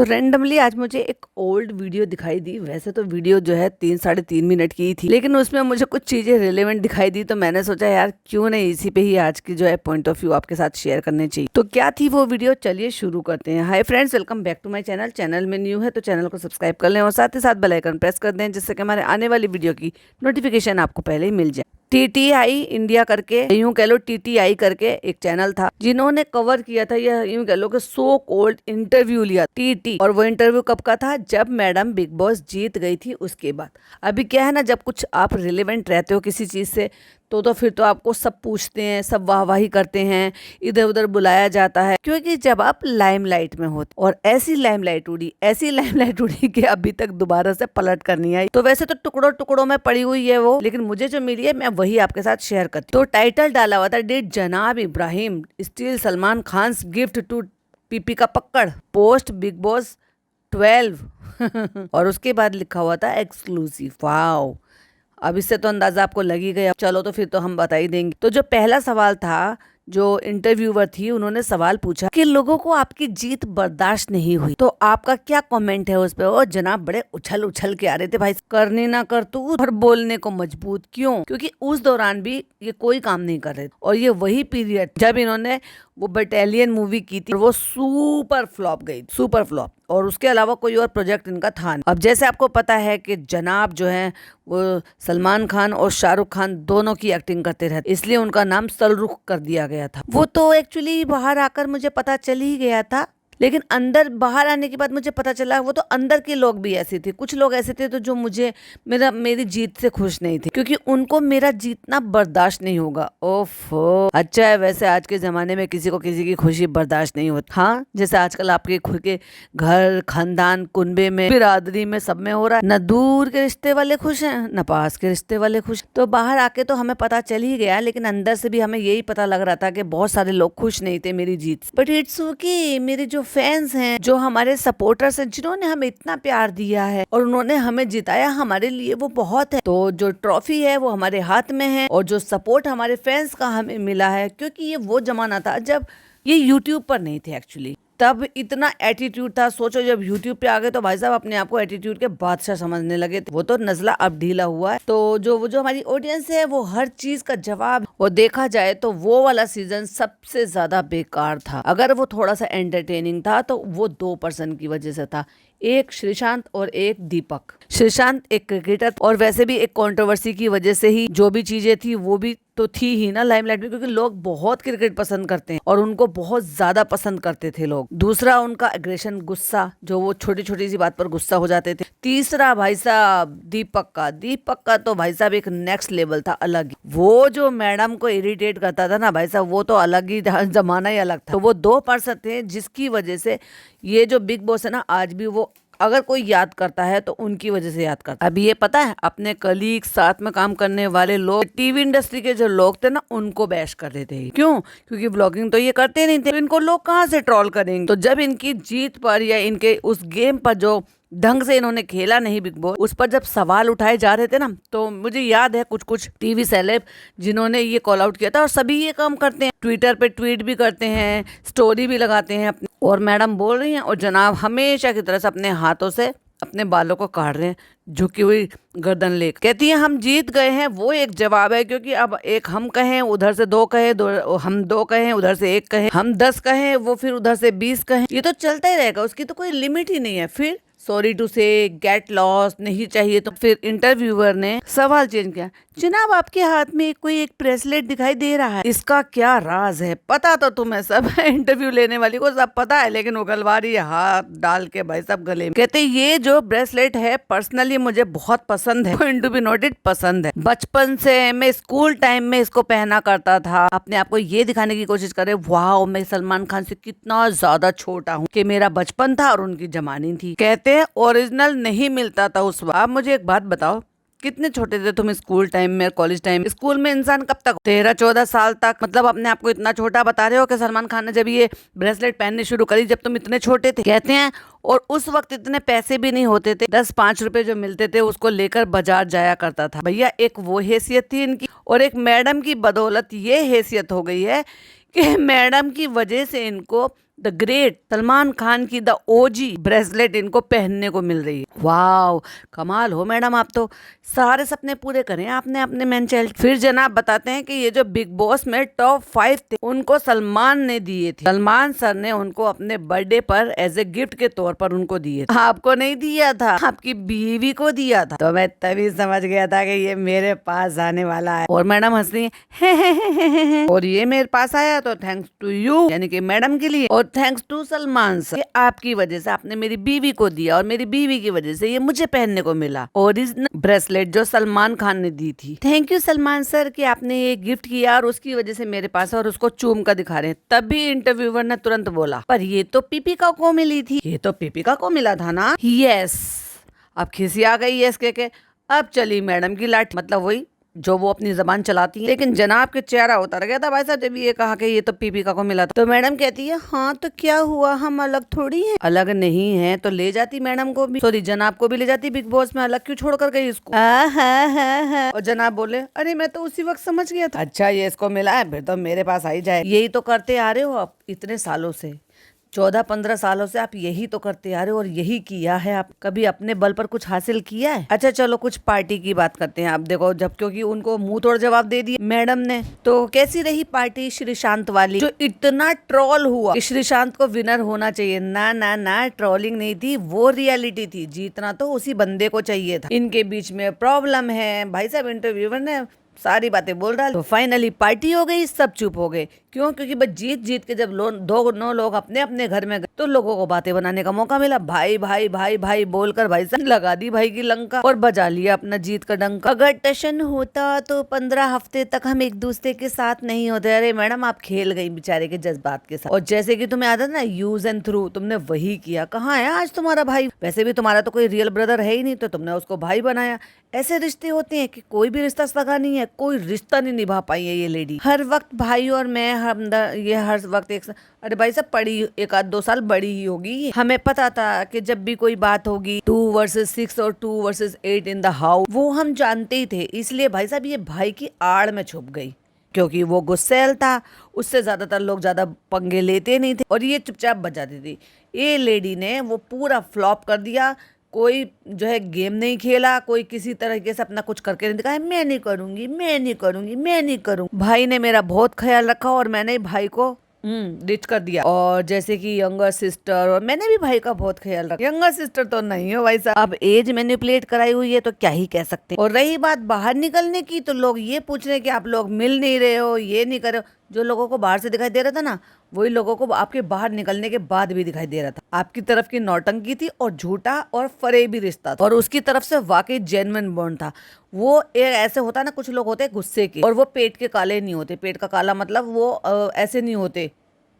तो रैंडमली आज मुझे एक ओल्ड वीडियो दिखाई दी। वैसे तो वीडियो जो है 3-3.5 मिनट की ही थी, लेकिन उसमें मुझे कुछ चीजें रिलेवेंट दिखाई दी, तो मैंने सोचा यार क्यों नहीं इसी पे ही आज की जो है पॉइंट ऑफ व्यू आपके साथ शेयर करने चाहिए। तो क्या थी वो वीडियो, चलिए शुरू करते हैं। Hi friends, welcome back to my channel. Channel में न्यू है तो चैनल को सब्सक्राइब कर लें और साथ ही साथ बेल आइकन प्रेस कर दें, जिससे कि हमारे आने वाली वीडियो की नोटिफिकेशन आपको पहले ही मिल जाए। टीटीआई इंडिया करके, यूं कह लो टीटीआई करके एक चैनल था, जिन्होंने कवर किया था, यह यूं कह लो कि सो कॉल्ड इंटरव्यू लिया टीटी। और वो इंटरव्यू कब का था? जब मैडम बिग बॉस जीत गई थी उसके बाद। अभी क्या है ना, जब कुछ आप रिलेवेंट रहते हो किसी चीज से तो फिर तो आपको सब पूछते हैं, सब वाहवाही करते हैं, इधर उधर बुलाया जाता है, क्योंकि जब आप लाइमलाइट में होते। और ऐसी लाइमलाइट उड़ी कि अभी तक दोबारा से पलट कर नहीं आई। तो वैसे तो टुकड़ों टुकड़ों में पड़ी हुई है वो, लेकिन मुझे जो मिली है मैं वही आपके साथ शेयर करती हूँ। तो टाइटल डाला हुआ था, डिड जनाब Ibrahim steal Salman Khan gift to PP का पक्कड़ पोस्ट बिग बॉस 12 और उसके बाद लिखा हुआ था एक्सक्लूसिव। वाओ, अब इससे तो अंदाजा आपको लग ही गया। चलो तो फिर तो हम बता ही देंगे। तो जो पहला सवाल था, जो इंटरव्यूअर थी, उन्होंने सवाल पूछा कि लोगों को आपकी जीत बर्दाश्त नहीं हुई, तो आपका क्या कमेंट है उस पे? ओ जनाब, बड़े उछल उछल के आ रहे थे भाई, करनी ना कर तू और बोलने को मजबूत क्यों? क्योंकि उस दौरान भी ये कोई काम नहीं कर रहे थे। और ये वही पीरियड जब इन्होंने वो बटालियन मूवी की थी और वो सुपर फ्लॉप गई, सुपर फ्लॉप। और उसके अलावा कोई और प्रोजेक्ट इनका था नहीं। अब जैसे आपको पता है कि जनाब जो है वो सलमान खान और शाहरुख खान दोनों की एक्टिंग करते रहते, इसलिए उनका नाम सलरुख कर दिया गया था। वो तो एक्चुअली बाहर आकर मुझे पता चल ही गया था, लेकिन अंदर बाहर आने के बाद मुझे पता चला वो तो अंदर के लोग भी ऐसे थे। कुछ लोग ऐसे थे तो जो मुझे मेरी जीत से खुश नहीं थे, क्योंकि उनको मेरा जीतना बर्दाश्त नहीं होगा। ओफो, अच्छा है वैसे आज के जमाने में किसी को किसी की खुशी बर्दाश्त नहीं होती। हाँ, जैसे आजकल आपके खुद के घर, खानदान, कुनबे में, बिरादरी में, सब में हो रहा है। न दूर के रिश्ते वाले खुश हैं, न पास के रिश्ते वाले खुश। तो बाहर आके तो हमें पता चल ही गया, लेकिन अंदर से भी हमें यही पता लग रहा था कि बहुत सारे लोग खुश नहीं थे मेरी जीत से। बट इट्स ओके, मेरे जो फैंस हैं, जो हमारे सपोर्टर्स हैं, जिन्होंने हमें इतना प्यार दिया है और उन्होंने हमें जिताया, हमारे लिए वो बहुत है। तो जो ट्रॉफी है वो हमारे हाथ में है, और जो सपोर्ट हमारे फैंस का हमें मिला है, क्योंकि ये वो जमाना था जब ये यूट्यूब पर नहीं थे एक्चुअली। तब इतना एटीट्यूड था। सोचो जब यूट्यूब पे आ गए तो भाई साहब अपने आप को एटीट्यूड के बादशाह समझने लगे थे। वो तो नजला अब ढीला हुआ है। तो जो हमारी ऑडियंस है वो हर चीज का जवाब, और देखा जाए तो वो वाला सीजन सबसे ज्यादा बेकार था। अगर वो थोड़ा सा एंटरटेनिंग था तो वो 2 पर्सन की वजह से था, एक श्रीशांत और एक दीपक। श्रीशांत एक क्रिकेटर, और वैसे भी एक कंट्रोवर्सी की वजह से ही जो भी चीजें थी वो भी तो थी ही ना लाइमलाइट में, क्योंकि लोग बहुत क्रिकेट पसंद करते हैं और उनको बहुत ज्यादा पसंद करते थे लोग। दूसरा उनका एग्रेशन, गुस्सा, जो वो छोटी छोटी सी बात पर गुस्सा हो जाते थे। तीसरा भाई साहब दीपक का तो भाई साहब एक नेक्स्ट लेवल था, अलग ही। वो जो मैडम को इरिटेट करता था ना भाई साहब, वो तो अलग ही जमाना ही अलग था। तो वो 2 पर्सन थे जिसकी वजह से ये जो बिग बॉस है ना, आज भी वो अगर कोई याद करता है तो उनकी वजह से याद करता है। अभी ये पता है, अपने कलीग, साथ में काम करने वाले लोग, टीवी इंडस्ट्री के जो लोग थे ना, उनको बैश कर देते हैं। क्यों? क्योंकि ब्लॉगिंग तो ये करते नहीं थे, तो इनको लोग कहाँ से ट्रोल करेंगे। तो जब इनकी जीत पर या इनके उस गेम पर जो ढंग से इन्होंने खेला नहीं बिग बॉस, उस पर जब सवाल उठाए जा रहे थे ना, तो मुझे याद है कुछ टीवी सेलेब जिन्होंने ये कॉल आउट किया था। और सभी ये काम करते हैं, ट्विटर पे ट्वीट भी करते हैं, स्टोरी भी लगाते हैं अपने। और मैडम बोल रही हैं और जनाब हमेशा की तरह से अपने हाथों से अपने बालों को काट रहे हैं, झुकी हुई गर्दन ले। कहती है हम जीत गए हैं, वो एक जवाब है, क्योंकि अब एक हम कहें, उधर से 2 कहे, हम 2 कहें, उधर से 1 कहें, हम 10 कहें, वो फिर उधर से 20 कहें, ये तो चलता ही रहेगा, उसकी तो कोई लिमिट ही नहीं है। फिर सॉरी टू से, गेट लॉस नहीं चाहिए। तो फिर इंटरव्यूअर ने सवाल चेंज किया, जनाब आपके हाथ में कोई एक ब्रेसलेट दिखाई दे रहा है, इसका क्या राज है? पता तो तुम्हें सब है, इंटरव्यू लेने वाली को सब पता है, लेकिन उगलवा रही है हाथ डाल के भाई सब गले में। कहते ये जो ब्रेसलेट है पर्सनली मुझे बहुत पसंद है, पॉइंट टू बी नोटेड, पसंद है। बचपन से मैं स्कूल टाइम में इसको पहना करता था। अपने आप को ये दिखाने की कोशिश करे, वाह मैं सलमान खान से कितना ज्यादा छोटा हूँ, कि मेरा बचपन था और उनकी जवानी थी। कहते ओरिजिनल नहीं मिलता था उस वक्त। आप मुझे एक बात बताओ, कितने छोटे थे तुम स्कूल टाइम में, कॉलेज टाइम? स्कूल में इंसान कब तक? 13-14 साल तक। मतलब अपने आप को इतना छोटा बता रहे हो कि सलमान खान ने जब ये ब्रेसलेट पहनने शुरू करी जब तुम इतने छोटे थे। कहते हैं और उस वक्त इतने पैसे भी नहीं होते थे, 10-5 रुपए जो मिलते थे उसको लेकर बाजार जाया करता था। भैया एक वो हैसियत थी इनकी, और एक मैडम की बदौलत ये हैसियत हो गई है कि मैडम की वजह से इनको द ग्रेट सलमान खान की द ओजी ब्रेसलेट इनको पहनने को मिल रही है। वाओ, कमाल हो मैडम, आप तो सारे सपने पूरे करें आपने अपने मैन चाइल्ड। फिर जनाब बताते हैं कि ये जो बिग बॉस में टॉप 5 थे उनको सलमान ने दिए थे। सलमान सर ने उनको अपने बर्थडे पर एज ए गिफ्ट के तौर पर उनको दिए थे। आपको नहीं दिया था, आपकी बीवी को दिया था। तो मैं तभी समझ गया था कि ये मेरे पास आने वाला है। और मैडम हंस रही है और ये मेरे पास आया तो थैंक्स टू यू, यानी कि मैडम के लिए, और थैंक्स टू सलमान सर, आपकी वजह से आपने मेरी बीवी को दिया और मेरी बीवी की वजह से ये मुझे पहनने को मिला ओरिजिनल ब्रेसलेट जो सलमान खान ने दी थी। थैंक यू सलमान सर कि आपने ये गिफ्ट किया और उसकी वजह से मेरे पास, और उसको चूम कर दिखा रहे हैं। तभी इंटरव्यूअर ने तुरंत बोला, पर ये तो पीपिका को मिली थी, ये तो पीपिका को मिला था ना। यस, अब खिसी आ गई यस के अब चली मैडम की लाठी, मतलब वही जो वो अपनी जबान चलाती है। लेकिन जनाब के चेहरा उतर गया था भाई साहब जब ये कहा कि ये तो पीपिका को मिला था। तो मैडम कहती है हाँ तो क्या हुआ, हम अलग थोड़ी हैं। अलग नहीं है तो ले जाती मैडम को भी, सॉरी जनाब को भी ले जाती बिग बॉस में, अलग क्यों छोड़ कर गई इसको। और जनाब बोले अरे मैं तो उसी वक्त समझ गया था, अच्छा ये इसको मिला है फिर तो मेरे पास आ ही जाए। यही तो करते आ रहे हो आप इतने सालों से, 14-15 सालों से आप यही तो करते आ रहे हो और यही किया है। आप कभी अपने बल पर कुछ हासिल किया है? अच्छा चलो कुछ पार्टी की बात करते हैं। आप देखो जब, क्योंकि उनको मुंह तोड़ जवाब दे दिया मैडम ने, तो कैसी रही पार्टी श्रीशांत वाली, जो इतना ट्रोल हुआ कि श्रीशांत को विनर होना चाहिए। ना ना ना, ट्रोलिंग नहीं थी, वो रियलिटी थी। जीतना तो उसी बंदे को चाहिए था। इनके बीच में प्रॉब्लम है भाई साहब, इंटरव्यूअर ने सारी बातें बोल रहा है। तो फाइनली पार्टी हो गई, सब चुप हो गए। क्यों? क्योंकि बस जीत जीत के जब दो लोग अपने अपने घर में गए तो लोगों को बातें बनाने का मौका मिला। भाई भाई भाई भाई बोलकर भाई साहब लगा दी भाई की लंका और बजा लिया अपना जीत का डंका। अगर टशन होता तो 15 हफ्ते तक हम एक दूसरे के साथ नहीं होते। अरे मैडम आप खेल गई बेचारे के जज्बात के साथ, और जैसे कि तुम्हें आदत ना यूज एंड थ्रू, तुमने वही किया। कहाँ है आज तुम्हारा भाई? वैसे भी तुम्हारा तो कोई रियल ब्रदर है ही नहीं, तो तुमने उसको भाई बनाया। ऐसे रिश्ते होते हैं कि कोई भी रिश्ता सगा नहीं है, कोई रिश्ता नहीं निभा पाई है ये लेडी। हर वक्त भाई और मैं ये हर वक्त एक, अरे भाई साहब पढ़ी 1-2 साल बड़ी ही होगी। हमें पता था कि जब भी कोई बात होगी 2 वर्सेस 6 और 2 वर्सेस 8 इन द हाउस, वो हम जानते ही थे। इसलिए भाई साहब ये भाई की आड़ में छुप गई, क्योंकि वो गुस्सैल था, उससे ज्यादातर लोग ज्यादा पंगे लेते नहीं थे और ये चुपचाप बजाती थी। ये लेडी ने वो पूरा फ्लॉप कर दिया। कोई जो है गेम नहीं खेला, कोई किसी तरीके से अपना कुछ करके नहीं दिखाया। मैं नहीं करूंगी, मैं नहीं करूंगी, मैं नहीं करूंगी। भाई ने मेरा बहुत ख्याल रखा और मैंने भाई को डिच कर दिया। और जैसे कि यंगर सिस्टर, और मैंने भी भाई का बहुत ख्याल रखा। यंगर सिस्टर तो नहीं हो भाई साहब, अब एज मैनिपुलेट कराई हुई है तो क्या ही कह सकते हैं। और रही बात बाहर निकलने की, तो लोग ये पूछ रहे हैं कि आप लोग मिल नहीं रहे हो, ये नहीं कर रहे हो। जो लोगों को बाहर से दिखाई दे रहा था ना, वही लोगों को आपके बाहर निकलने के बाद भी दिखाई दे रहा था। आपकी तरफ की नौटंकी थी और झूठा और फरेबी रिश्ता था, और उसकी तरफ से वाकई जेन्युइन बॉन्ड था। वो ऐसे होता है ना, कुछ लोग होते हैं गुस्से के और वो पेट के काले नहीं होते। पेट का काला मतलब वो ऐसे नहीं होते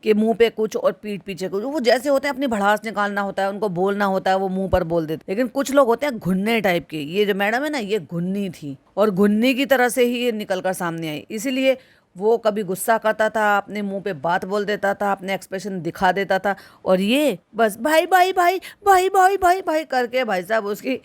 कि मुंह पे कुछ और पीठ पीछे कुछ। वो जैसे होते हैं अपनी भड़ास निकालना होता है, उनको बोलना होता है, वो मुंह पर बोल देते। लेकिन कुछ लोग होते हैं घुन्ने टाइप के। ये जो मैडम है ना, ये घुन्नी थी और घुन्नी की तरह से ही ये निकल कर सामने आई। इसीलिए वो कभी गुस्सा करता था, अपने मुंह पे बात बोल देता था, अपने एक्सप्रेशन दिखा देता था, और ये बस भाई भाई भाई भाई भाई भाई भाई करके भाई साहब उसकी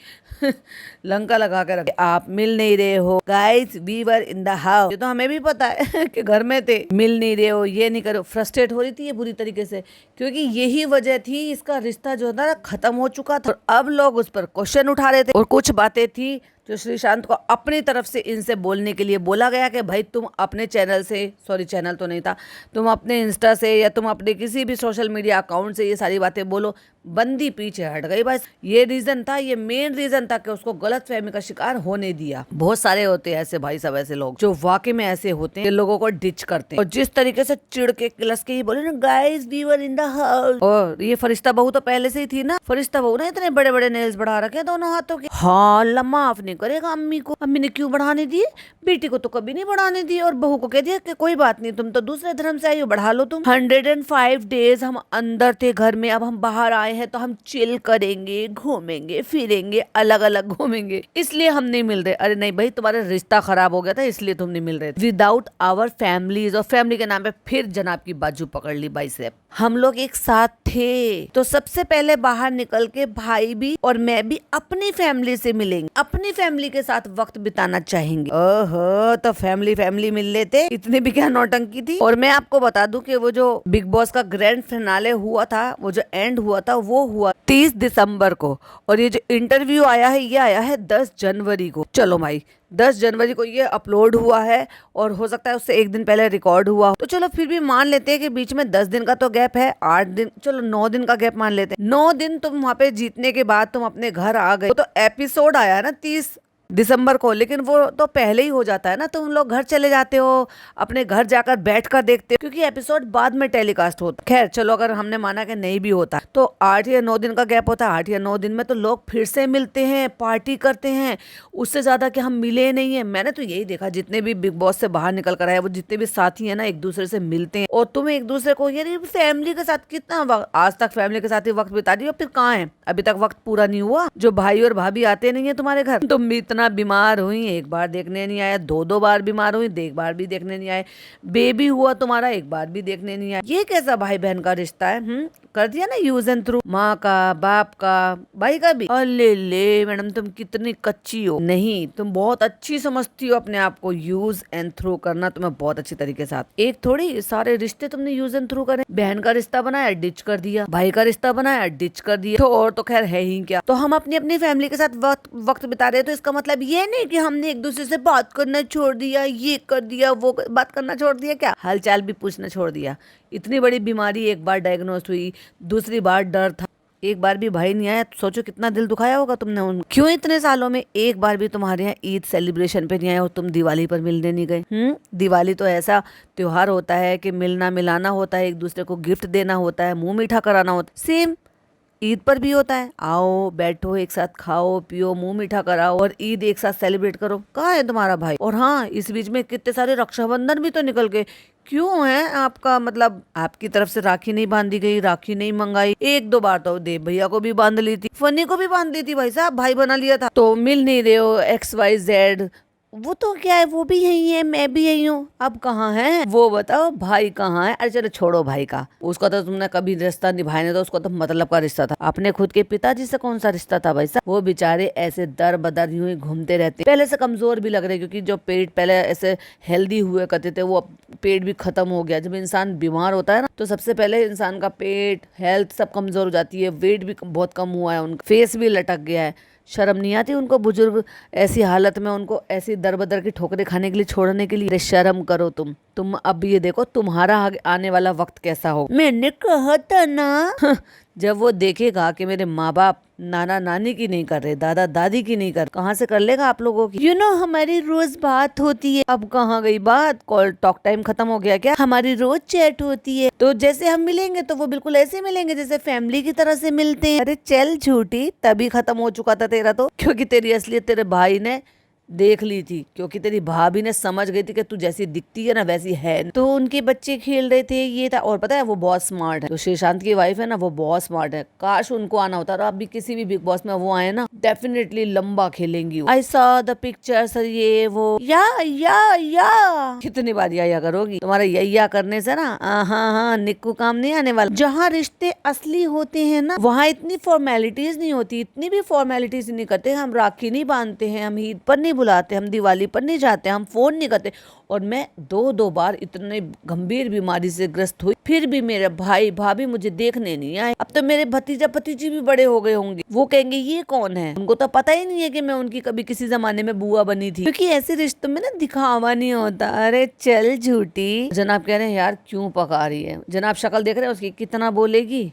लंका लगा कर रखे। आप मिल नहीं रहे हो guys, we were in the house, ये तो हमें भी पता है कि घर में थे। मिल नहीं रहे हो, ये नहीं करो। फ्रस्ट्रेट हो रही थी ये बुरी तरीके से, क्योंकि यही वजह थी इसका रिश्ता जो था ना खत्म हो चुका था। और अब लोग उस पर क्वेश्चन उठा रहे थे, और कुछ बातें थी जो श्रीशांत को अपनी तरफ से इनसे बोलने के लिए बोला गया कि भाई तुम अपने चैनल से, सॉरी चैनल तो नहीं था, तुम अपने इंस्टा से या तुम अपने किसी भी सोशल मीडिया अकाउंट से ये सारी बातें बोलो। बंदी पीछे हट गई बस। ये रीजन था, ये मेन रीजन था कि उसको गलत फहमी का शिकार होने दिया। बहुत सारे होते हैं ऐसे भाई साहब, ऐसे लोग जो वाकई में ऐसे होते हैं, लोगों को डिच करते हैं। और जिस तरीके से चिढ़ के किलस के ही बोले ना, guys we were in the house. और ये फरिश्ता बहू तो पहले से ही थी ना। फरिश्ता बहू ने इतने बड़े बड़े नेल्स बढ़ा रखे दोनों हाथों के। हाँ माफ नहीं करेगा अम्मी को। अम्मी ने क्यों बढ़ाने दिए? बेटी को तो कभी नहीं बढ़ाने दिए, और बहू को कह दिया कि कोई बात नहीं, तुम तो दूसरे धर्म से आई हो, बढ़ा लो तुम। 105 डेज हम अंदर थे घर में, अब हम बाहर आए हैं तो हम चिल करेंगे, घूमेंगे फिरेंगे, अलग अलग घूमेंगे, इसलिए हम नहीं मिल रहे। अरे नहीं भाई, तुम्हारा रिश्ता खराब हो गया था इसलिए तुम नहीं मिल रहे। विदाउट आवर फैमिलीज, और फैमिली के नाम पे फिर जनाब की बाजू पकड़ ली भाई साहब। हम लोग एक साथ थे। तो सबसे पहले बाहर निकल के भाई भी और मैं भी अपनी फैमिली से मिलेंगे, अपनी फैमिली के साथ वक्त बिताना चाहेंगे। ओहो, तो फैमिली फैमिली मिल लेते, इतनी भी क्या नौटंकी थी। और मैं आपको बता दूं कि वो जो बिग बॉस का ग्रैंड फिनाले हुआ था, वो जो एंड हुआ था, वो हुआ 30 दिसंबर को। और ये जो इंटरव्यू आया है, ये आया है 10 जनवरी को। चलो भाई, 10 जनवरी को ये अपलोड हुआ है और हो सकता है उससे एक दिन पहले रिकॉर्ड हुआ, तो चलो फिर भी मान लेते हैं कि बीच में 10 दिन का तो गैप है, 8 दिन, चलो 9 दिन का गैप मान लेते हैं। 9 दिन तुम वहां पे जीतने के बाद तुम अपने घर आ गए, तो एपिसोड आया ना 30 दिसंबर को, लेकिन वो तो पहले ही हो जाता है ना, तुम लोग घर चले जाते हो, अपने घर जाकर बैठ कर देखते हो, क्योंकि एपिसोड बाद में टेलीकास्ट होता। खैर चलो, अगर हमने माना कि नहीं भी होता तो 8 या 9 दिन का गैप होता है। 8 या 9 दिन में तो लोग फिर से मिलते हैं, पार्टी करते हैं, उससे ज्यादा कि हम मिले नहीं है। मैंने तो यही देखा, जितने भी बिग बॉस से बाहर निकल कर आए, वो जितने भी साथी है ना, एक दूसरे से मिलते हैं। और तुम एक दूसरे को, यार फैमिली के साथ कितना वक्त, आज तक फैमिली के साथ ही वक्त बिता दिया, फिर कहाँ है, अभी तक वक्त पूरा नहीं हुआ। जो भाई और भाभी आते नहीं है तुम्हारे घर, तुम भी इतना बीमार हुई, एक बार देखने नहीं आया, 2 बार बीमार हुई, एक बार भी देखने नहीं आए, बेबी हुआ तुम्हारा, एक बार भी देखने नहीं आया। ये कैसा भाई बहन का रिश्ता है? कर दिया ना यूज एंड थ्रू, माँ का, बाप का, भाई का भी। अले ले मैडम, तुम कितनी कच्ची हो। नहीं, तुम बहुत अच्छी समझती हो अपने आप को। यूज एंड थ्रू करना तुम्हें बहुत अच्छी तरीके से आता। एक थोड़ी सारे रिश्ते तुमने यूज एंड थ्रू करे। बहन का रिश्ता बनाया, डिच कर दिया, भाई का रिश्ता बनाया, डिच कर दिया, तो और तो खैर है ही क्या। तो हम अपनी अपनी फैमिली के साथ वक्त बिता रहे हैं, तो इसका मतलब ये नहीं कि हमने एक दूसरे से बात करना छोड़ दिया, ये कर दिया, वो बात करना छोड़ दिया, क्या हालचाल भी पूछना छोड़ दिया। इतनी बड़ी बीमारी एक बार डायग्नोस हुई, दूसरी बार डर था, एक बार भी भाई नहीं आया, तो सोचो कितना दिल दुखाया होगा तुमने उनको। क्यों इतने सालों में एक बार भी तुम्हारे यहाँ ईद सेलिब्रेशन पे नहीं आया और तुम दिवाली पर मिलने नहीं गए? दिवाली तो ऐसा त्योहार होता है कि मिलना मिलाना होता है, एक दूसरे को गिफ्ट देना होता है, मुंह मीठा कराना होता है। सेम ईद पर भी होता है, आओ बैठो एक साथ, खाओ पियो, मुंह मीठा कराओ और ईद एक साथ सेलिब्रेट करो। कहाँ है तुम्हारा भाई? और हाँ, इस बीच में कितने सारे रक्षाबंधन भी तो निकल गए। क्यों है आपका, मतलब आपकी तरफ से राखी नहीं बांधी गई, राखी नहीं मंगाई? 1-2 बार तो देव भैया को भी बांध ली थी, फनी को भी बांध ली थी, भाई साहब भाई बना लिया था। तो मिल नहीं रहे हो, XYZ, वो तो क्या है, वो भी यही है, मैं भी यही हूँ, अब कहाँ है वो बताओ, भाई कहाँ है? अरे चलो छोड़ो भाई का, उसका तो तुमने कभी रिश्ता निभाया नहीं था, उसका तो मतलब का रिश्ता था। अपने खुद के पिताजी से कौन सा रिश्ता था भाई साहब? वो बेचारे ऐसे दर बदर यूं ही घूमते रहते, पहले से कमजोर भी लग रहे, क्योंकि जो पेट पहले ऐसे हेल्दी हुए करते थे, वो पेट भी खत्म हो गया। जब इंसान बीमार होता है ना, तो सबसे पहले इंसान का पेट, हेल्थ सब कमजोर हो जाती है, वेट भी बहुत कम हुआ है उनका, फेस भी लटक गया है। शर्म नहीं आती उनको, बुजुर्ग ऐसी हालत में उनको ऐसी दर बदर की ठोकरें खाने के लिए, छोड़ने के लिए? अरे शर्म करो तुम अब ये देखो तुम्हारा आने वाला वक्त कैसा हो। मैंने कहा था ना जब वो देखेगा कि मेरे माँ बाप नाना नानी की नहीं कर रहे, दादा दादी की नहीं कर, कहाँ से कर लेगा आप लोगों की? हमारी रोज बात होती है। अब कहाँ गई बात? कॉल टॉक टाइम खत्म हो गया क्या? हमारी रोज चैट होती है, तो जैसे हम मिलेंगे तो वो बिल्कुल ऐसे मिलेंगे जैसे फैमिली की तरह से मिलते हैं। अरे चल झूठी, तभी खत्म हो चुका था तेरा तो, क्योंकि तेरी असलियत तेरे भाई ने देख ली थी, क्योंकि तेरी भाभी ने समझ गई थी कि तू जैसी दिखती है ना वैसी है। तो उनके बच्चे खेल रहे थे, ये था। और पता है वो बहुत स्मार्ट है, तो श्रीशांत की वाइफ है ना, वो बहुत स्मार्ट है। काश उनको आना होता, और अभी किसी भी बिग बॉस में वो आए ना, डेफिनेटली लंबा खेलेंगी। आई सॉ द पिक्चर्स, ये वो, या कितनी बार या करोगी? तुम्हारा या करने से ना हाँ निक्कू काम नहीं आने वाला। जहाँ रिश्ते असली होते हैं ना, वहाँ इतनी फॉर्मेलिटीज नहीं होती, इतनी भी फॉर्मेलिटीज नहीं करते। हम राखी नहीं बांधते हैं, हम ईद पर नहीं बुलाते, हम दिवाली पर नहीं जाते, हम फोन नहीं करते। और मैं 2 बार इतने गंभीर बीमारी से ग्रस्त हुई, फिर भी मेरे भाई भाभी मुझे देखने नहीं आए। अब तो मेरे भतीजा भतीजी भी बड़े हो गए होंगे, वो कहेंगे ये कौन है? उनको तो पता ही नहीं है कि मैं उनकी कभी किसी जमाने में बुआ बनी थी, क्योंकि ऐसे रिश्तों में ना दिखावा नहीं होता। अरे चल झूठी। जनाब कह रहे हैं यार क्यों पका रही है? जनाब शक्ल देख रहे हैं उसकी, कितना बोलेगी?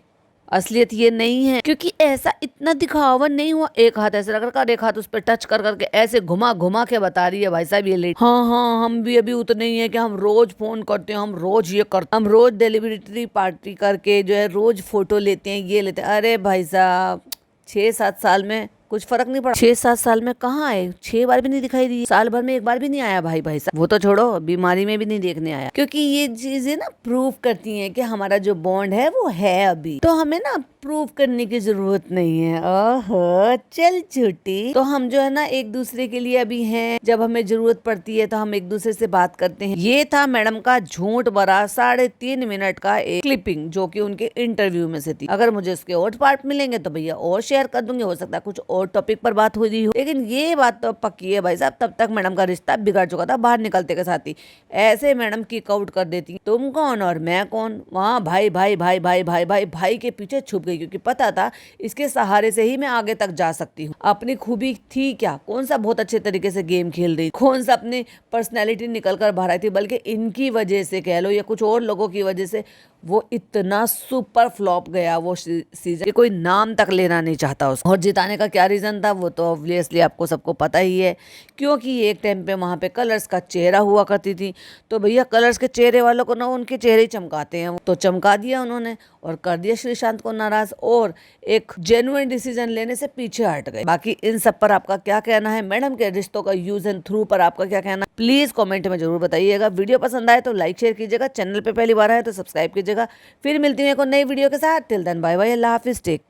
असलियत ये नहीं है, क्योंकि ऐसा इतना दिखावा नहीं हुआ। एक हाथ ऐसे रख कर, एक हाथ उस पर टच कर करके ऐसे घुमा घुमा के बता रही है भाई साहब ये लेट। हाँ हम भी अभी उतने ही है कि हम रोज फोन करते हैं, हम रोज ये करते, हम रोज डिलीवरी पार्टी करके जो है रोज फोटो लेते हैं, ये लेते हैं। अरे भाई साहब 6-7 साल में कुछ फर्क नहीं पड़ा। 6-7 साल में कहाँ आए, 6 बार भी नहीं दिखाई दी, साल भर में 1 बार भी नहीं आया भाई साहब। वो तो छोड़ो, बीमारी में भी नहीं देखने आया, क्योंकि ये चीजें ना प्रूव करती हैं कि हमारा जो बॉन्ड है वो है अभी, तो हमें ना प्रूव करने की जरूरत नहीं है। ओहो चल झूठी, तो हम जो है ना एक दूसरे के लिए अभी हैं, जब हमें जरूरत पड़ती है तो हम एक दूसरे से बात करते हैं। ये था मैडम का झूठ भरा 3.5 मिनट का एक क्लिपिंग, जो कि उनके इंटरव्यू में से थी। अगर मुझे इसके और पार्ट मिलेंगे तो भैया और शेयर कर दूंगी, हो सकता है कुछ और टॉपिक पर बात हो रही हो, लेकिन ये बात तो पक्की है भाई साहब, तब तक मैडम का रिश्ता बिगड़ चुका था बाहर निकलते के साथ ही। ऐसे मैडम किक आउट कर देती, तुम कौन और मैं कौन, वहाँ भाई भाई भाई भाई भाई भाई भाई के पीछे छुप गई, क्योंकि पता था इसके सहारे से ही मैं आगे तक जा सकती हूँ। अपनी खूबी थी क्या, कौन सा बहुत अच्छे तरीके से गेम खेल रही, कौन सा अपनी पर्सनैलिटी निकल कर बाहर आई थी, बल्कि इनकी वजह से कह लो या कुछ और लोगों की वजह से वो इतना सुपर फ्लॉप गया वो सीजन, कोई नाम तक लेना नहीं चाहता उसको। और जिताने का क्या रीजन था वो तो ऑब्वियसली आपको सबको पता ही है, क्योंकि एक टाइम पे वहां पे कलर्स का चेहरा हुआ करती थी, तो भैया कलर्स के चेहरे वालों को ना उनके चेहरे ही चमकाते हैं, तो चमका दिया उन्होंने और कर दिया श्रीशांत को नाराज, और एक जेन्युइन डिसीजन लेने से पीछे हट गए। बाकी इन सब पर आपका क्या कहना है, मैडम के रिश्तों का यूज एंड थ्रू पर आपका क्या कहना है, प्लीज कमेंट में जरूर बताइएगा। वीडियो पसंद आए तो लाइक शेयर कीजिएगा, चैनल पे पहली बार आए तो सब्सक्राइब कीजिएगा। फिर मिलती हूँ एक और नई वीडियो के साथ। टिल देन बाय बाय, अल्लाह हाफिज, टेक।